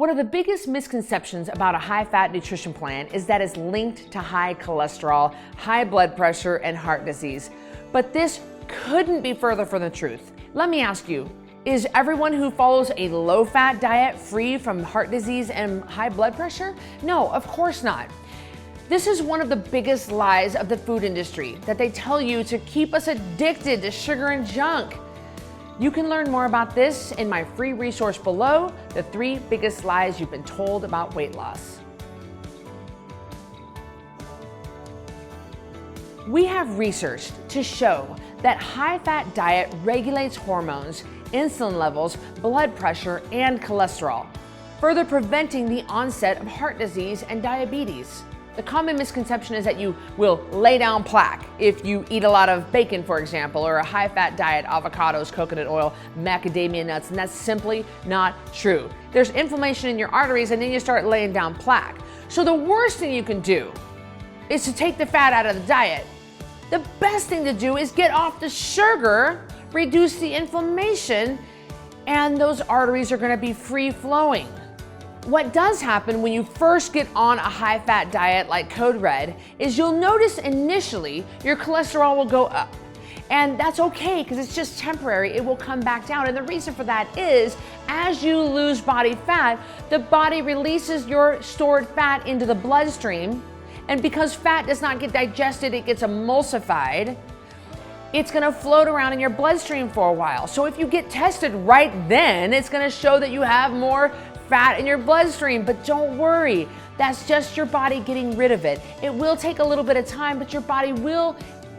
One of the biggest misconceptions about a high-fat nutrition plan is that it's linked to high cholesterol, high blood pressure, and heart disease. But this couldn't be further from the truth. Let me ask you, is everyone who follows a low-fat diet free from heart disease and high blood pressure? No, of course not. This is one of the biggest lies of the food industry, that they tell you to keep us addicted to sugar and junk. You can learn more about this in my free resource below, The 3 Biggest Lies You've Been Told About Weight Loss. We have research to show that high-fat diet regulates hormones, insulin levels, blood pressure, and cholesterol, further preventing the onset of heart disease and diabetes. The common misconception is that you will lay down plaque if you eat a lot of bacon, for example, or a high-fat diet, avocados, coconut oil, macadamia nuts, and that's simply not true. There's inflammation in your arteries and then you start laying down plaque. So the worst thing you can do is to take the fat out of the diet. The best thing to do is get off the sugar, reduce the inflammation, and those arteries are gonna be free-flowing. What does happen when you first get on a high-fat diet like Code Red is you'll notice initially your cholesterol will go up. And that's okay because it's just temporary, it will come back down. And the reason for that is as you lose body fat, the body releases your stored fat into the bloodstream. And because fat does not get digested, it gets emulsified. It's gonna float around in your bloodstream for a while. So if you get tested right then, it's gonna show that you have more fat in your bloodstream, but don't worry, that's just your body getting rid of it. It will take a little bit of time, but your body will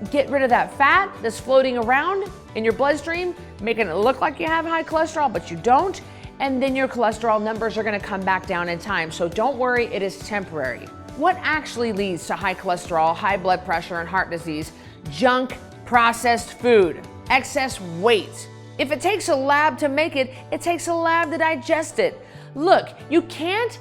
get rid of that fat that's floating around in your bloodstream, making it look like you have high cholesterol, but you don't, and then your cholesterol numbers are gonna come back down in time. So don't worry, it is temporary. What actually leads to high cholesterol, high blood pressure, and heart disease? Junk, processed food, excess weight. If it takes a lab to make it, it takes a lab to digest it. Look, you can't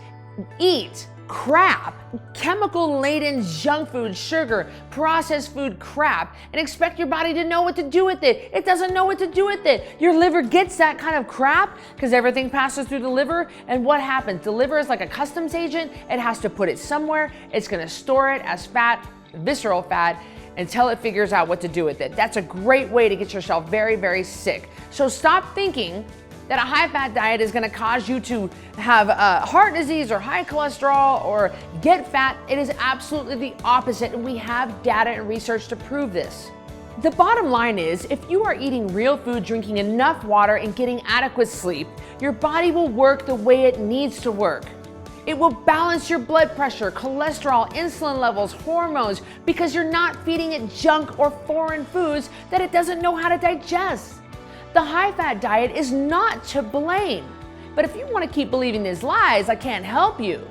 eat crap, chemical-laden junk food, sugar, processed food crap, and expect your body to know what to do with it. It doesn't know what to do with it. Your liver gets that kind of crap because everything passes through the liver, and what happens? The liver is like a customs agent. It has to put it somewhere. It's gonna store it as fat, visceral fat, until it figures out what to do with it. That's a great way to get yourself very, very sick. So stop thinking that a high-fat diet is gonna cause you to have heart disease or high cholesterol or get fat. It is absolutely the opposite, and we have data and research to prove this. The bottom line is, if you are eating real food, drinking enough water, and getting adequate sleep, your body will work the way it needs to work. It will balance your blood pressure, cholesterol, insulin levels, hormones, because you're not feeding it junk or foreign foods that it doesn't know how to digest. The high-fat diet is not to blame. But if you want to keep believing these lies, I can't help you.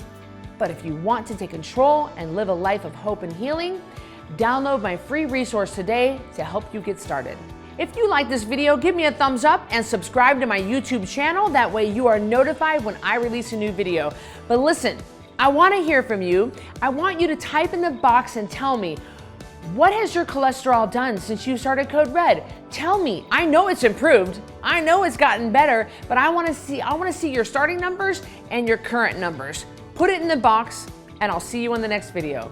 But if you want to take control and live a life of hope and healing, download my free resource today to help you get started. If you like this video, give me a thumbs up and subscribe to my YouTube channel. That way you are notified when I release a new video. But listen, I want to hear from you. I want you to type in the box and tell me, what has your cholesterol done since you started Code Red? Tell me. I know it's improved. I know it's gotten better, but I want to see your starting numbers and your current numbers. Put it in the box, and I'll see you in the next video.